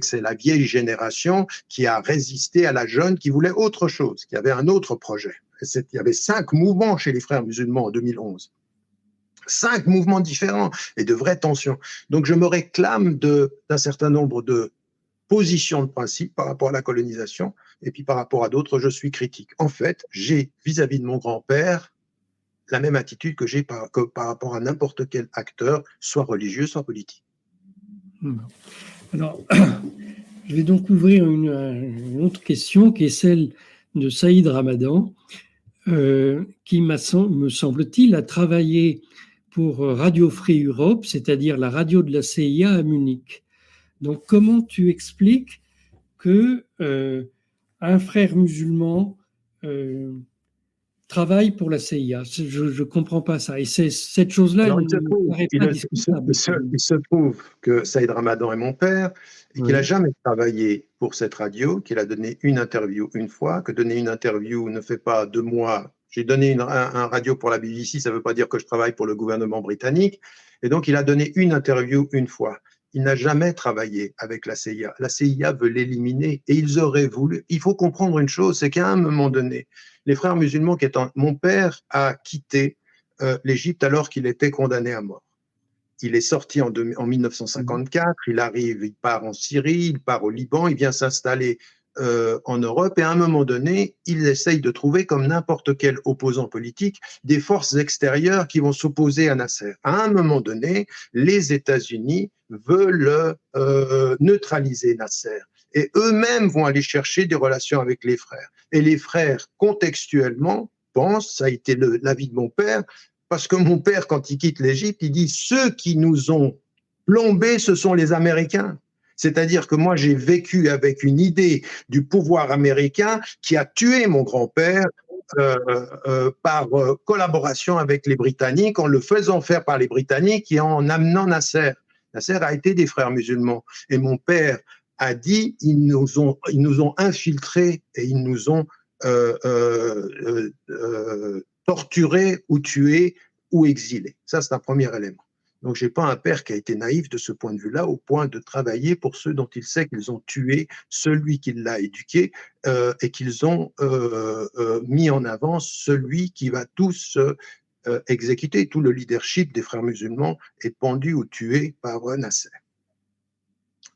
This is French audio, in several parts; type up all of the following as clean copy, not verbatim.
que c'est la vieille génération qui a résisté à la jeune qui voulait autre chose, qui avait un autre projet. Il y avait 5 mouvements chez les frères musulmans en 2011. 5 mouvements différents et de vraies tensions. Donc je me réclame d'un certain nombre de positions de principe par rapport à la colonisation, et puis par rapport à d'autres, je suis critique. En fait, j'ai vis-à-vis de mon grand-père la même attitude que j'ai par rapport à n'importe quel acteur, soit religieux, soit politique. Alors, je vais donc ouvrir une autre question qui est celle de Saïd Ramadan, qui, me semble-t-il, a travaillé pour Radio Free Europe, c'est-à-dire la radio de la CIA à Munich. Donc, comment tu expliques que un frère musulman travaille pour la CIA? Je ne comprends pas ça. Et cette chose-là, il se trouve que Saïd Ramadan est mon père et qu'il n'a jamais travaillé pour cette radio, qu'il a donné une interview une fois, que donner une interview ne fait pas 2 mois. J'ai donné un radio pour la BBC, ça ne veut pas dire que je travaille pour le gouvernement britannique. Et donc, il a donné une interview une fois. Il n'a jamais travaillé avec la CIA. La CIA veut l'éliminer et ils auraient voulu. Il faut comprendre une chose, c'est qu'à un moment donné, les frères musulmans mon père a quitté l'Égypte alors qu'il était condamné à mort. Il est sorti en 1954, il arrive, il part en Syrie, il part au Liban, il vient s'installer en Europe et à un moment donné, il essaye de trouver, comme n'importe quel opposant politique, des forces extérieures qui vont s'opposer à Nasser. À un moment donné, les États-Unis veulent neutraliser Nasser. Et eux-mêmes vont aller chercher des relations avec les frères. Et les frères, contextuellement, pensent, ça a été l'avis de mon père, parce que mon père, quand il quitte l'Égypte, il dit « ceux qui nous ont plombés, ce sont les Américains ». C'est-à-dire que moi, j'ai vécu avec une idée du pouvoir américain qui a tué mon grand-père par collaboration avec les Britanniques, en le faisant faire par les Britanniques et en amenant Nasser. Nasser a été des frères musulmans. Et mon père a dit, ils nous ont infiltrés et ils nous ont torturés ou tués ou exilés. Ça, c'est un premier élément. Donc, je n'ai pas un père qui a été naïf de ce point de vue-là, au point de travailler pour ceux dont il sait qu'ils ont tué celui qui l'a éduqué et qu'ils ont mis en avant celui qui va tous exécuter. Tout le leadership des frères musulmans est pendu ou tué par Nasser.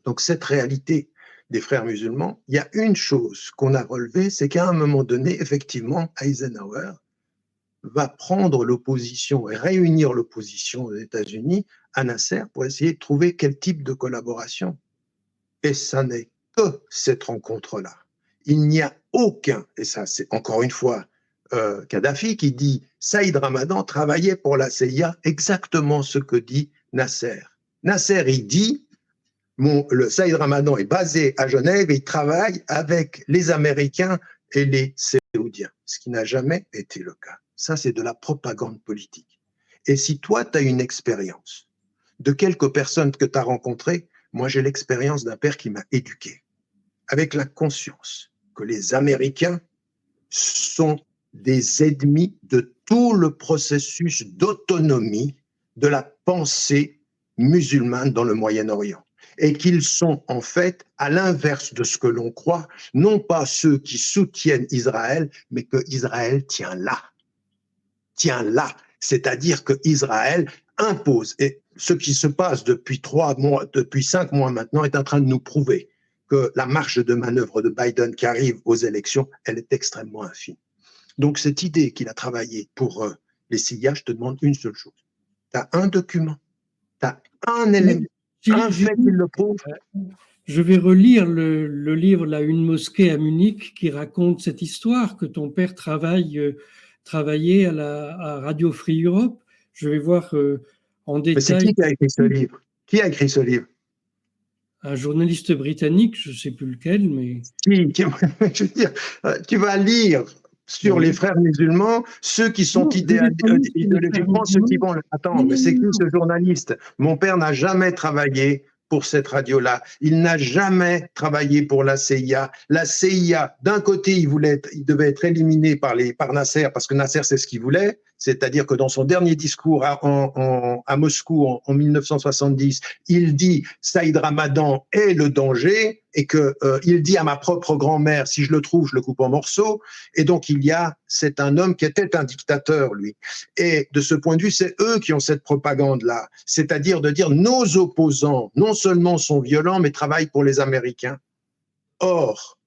Donc, cette réalité des frères musulmans, il y a une chose qu'on a relevée, c'est qu'à un moment donné, effectivement, Eisenhower va prendre l'opposition et réunir l'opposition aux États-Unis à Nasser pour essayer de trouver quel type de collaboration. Et ça n'est que cette rencontre-là. Il n'y a aucun, et ça c'est encore une fois Kadhafi qui dit Saïd Ramadan travaillait pour la CIA, exactement ce que dit Nasser. Nasser, il dit le Saïd Ramadan est basé à Genève et il travaille avec les Américains et les Saoudiens, ce qui n'a jamais été le cas. Ça, c'est de la propagande politique. Et si toi, tu as une expérience de quelques personnes que tu as rencontrées, moi, j'ai l'expérience d'un père qui m'a éduqué, avec la conscience que les Américains sont des ennemis de tout le processus d'autonomie de la pensée musulmane dans le Moyen-Orient. Et qu'ils sont en fait, à l'inverse de ce que l'on croit, non pas ceux qui soutiennent Israël, mais que Israël tient là. C'est-à-dire que Israël impose. Et ce qui se passe depuis 5 mois maintenant est en train de nous prouver que la marge de manœuvre de Biden qui arrive aux élections, elle est extrêmement infime. Donc cette idée qu'il a travaillé pour les CIA, je te demande une seule chose. Tu as un document, tu as un élément, un fait qui le prouve. Je vais relire le livre « Une mosquée à Munich » qui raconte cette histoire que ton père travaillait à Radio Free Europe. Je vais voir en détail. Mais c'est qui a écrit ce livre? Qui a écrit ce livre? Un journaliste britannique, je ne sais plus lequel, mais... Je veux dire, tu vas lire sur les frères musulmans, ceux qui sont idéologiquement, ceux qui vont... Attends, mais c'est qui ce journaliste? Mon père n'a jamais travaillé pour cette radio-là. Il n'a jamais travaillé pour la CIA. La CIA, d'un côté, il devait être éliminé par Nasser, parce que Nasser, c'est ce qu'il voulait. c'est-à-dire que dans son dernier discours à Moscou en 1970, il dit Saïd Ramadan est le danger et que il dit à ma propre grand-mère si je le trouve, je le coupe en morceaux. Et donc c'est un homme qui était un dictateur, lui. Et de ce point de vue, c'est eux qui ont cette propagande-là, c'est-à-dire de dire nos opposants non seulement sont violents, mais travaillent pour les Américains. Or,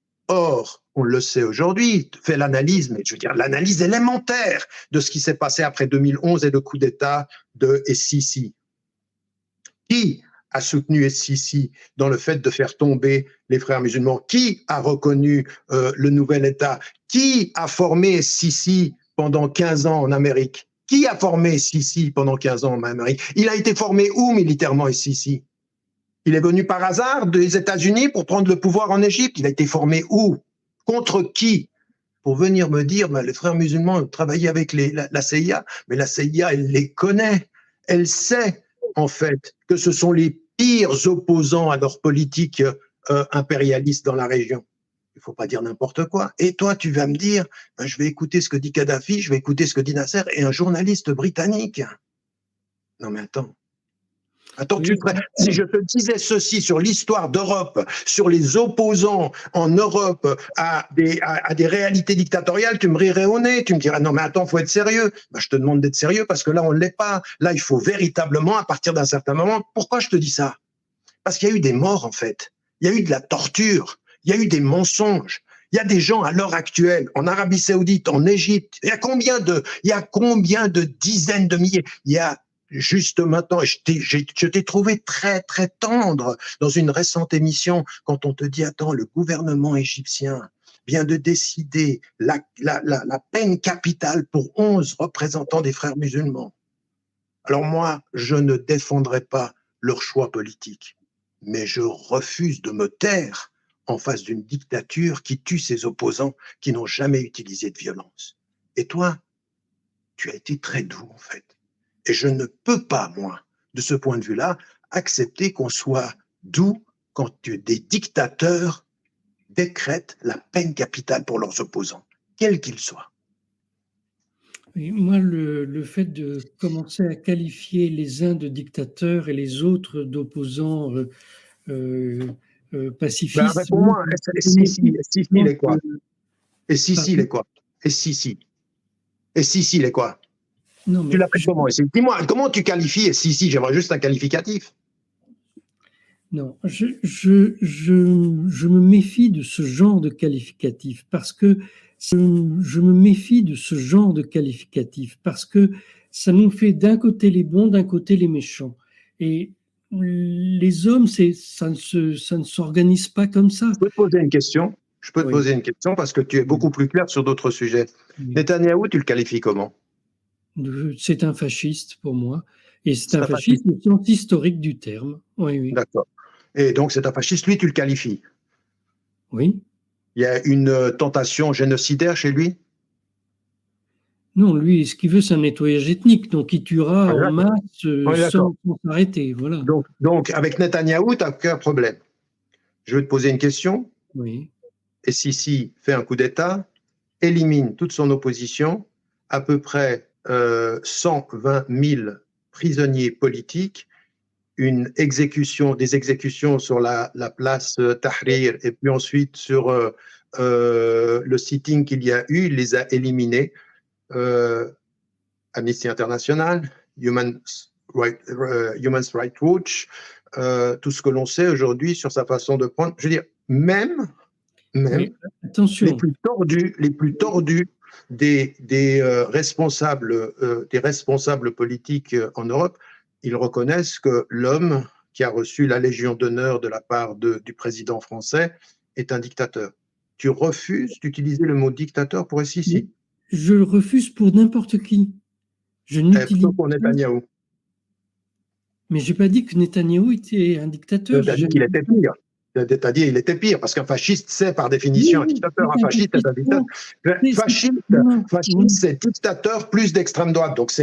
on le sait aujourd'hui, fait l'analyse, mais je veux dire l'analyse élémentaire de ce qui s'est passé après 2011 et le coup d'État de Sisi. Qui a soutenu Sisi dans le fait de faire tomber les frères musulmans? Qui a reconnu le nouvel État? Qui a formé Sisi pendant 15 ans en Amérique? Qui a formé Sisi pendant 15 ans en Amérique? Il a été formé où militairement, Sisi? Il est venu par hasard des États-Unis pour prendre le pouvoir en Égypte. Il a été formé où? Contre qui? Pour venir me dire, les frères musulmans travaillaient avec la CIA, mais la CIA, elle les connaît. Elle sait, en fait, que ce sont les pires opposants à leur politique impérialiste dans la région. Il ne faut pas dire n'importe quoi. Et toi, tu vas me dire, je vais écouter ce que dit Kadhafi, je vais écouter ce que dit Nasser et un journaliste britannique. Non, mais attends. Attends, si je te disais ceci sur l'histoire d'Europe, sur les opposants en Europe à des réalités dictatoriales, tu me rirais au nez, tu me dirais non mais attends, faut être sérieux. Je te demande d'être sérieux parce que là on ne l'est pas. Là il faut véritablement, à partir d'un certain moment, pourquoi je te dis ça? Parce qu'il y a eu des morts en fait, il y a eu de la torture, il y a eu des mensonges. Il y a des gens à l'heure actuelle, en Arabie Saoudite, en Égypte, il y a combien de dizaines de milliers? Il y a juste maintenant, je t'ai trouvé très, très tendre dans une récente émission quand on te dit, attends, le gouvernement égyptien vient de décider la peine capitale pour 11 représentants des frères musulmans. Alors moi, je ne défendrai pas leur choix politique, mais je refuse de me taire en face d'une dictature qui tue ses opposants qui n'ont jamais utilisé de violence. Et toi, tu as été très doux en fait. Et je ne peux pas, moi, de ce point de vue-là, accepter qu'on soit doux quand des dictateurs décrètent la peine capitale pour leurs opposants, quels qu'ils soient. Et moi, le fait de commencer à qualifier les uns de dictateurs et les autres d'opposants pacifistes... Pour moi, Sisi, il est quoi? Et Sisi, il est quoi? Et Sisi, il est quoi? Non, tu l'appelles comment? Dis-moi, comment tu qualifies Sisi? J'aimerais juste un qualificatif. Non, je me méfie de ce genre de qualificatif parce que ça nous fait d'un côté les bons, d'un côté les méchants. Et les hommes, ça ne s'organise pas comme ça. Je peux te poser une question? Je peux te poser une question parce que tu es beaucoup plus clair sur d'autres sujets. Netanyahou, tu le qualifies comment? C'est un fasciste pour moi. Et c'est un fasciste au sens historique du terme. Oui. D'accord. Et donc, c'est un fasciste, lui, tu le qualifies? Oui. Il y a une tentation génocidaire chez lui? Non, lui, ce qu'il veut, c'est un nettoyage ethnique. Donc, il tuera en masse sans s'arrêter. Voilà. Donc, avec Netanyahou, tu n'as aucun problème. Je vais te poser une question. Oui. Et Sisi fait un coup d'État, élimine toute son opposition, à peu près 120 000 prisonniers politiques, des exécutions sur la place Tahrir et puis ensuite sur le sitting qu'il y a eu, il les a éliminés. Amnesty International, Human Rights Watch, tout ce que l'on sait aujourd'hui sur sa façon de prendre. Je veux dire, même les plus tordus des responsables politiques en Europe, ils reconnaissent que l'homme qui a reçu la Légion d'honneur de la part du président français est un dictateur. Tu refuses d'utiliser le mot dictateur pour Sisi? Je le refuse pour n'importe qui. Je n'utilise pas pour Netanyahou. Mais je n'ai pas dit que Netanyahou était un dictateur. Tu as dit qu'il était pire. Tu as dit qu'il était pire, parce qu'un fasciste, c'est par définition un dictateur. Un fasciste est un dictateur. Fasciste, c'est dictateur plus d'extrême droite. Donc,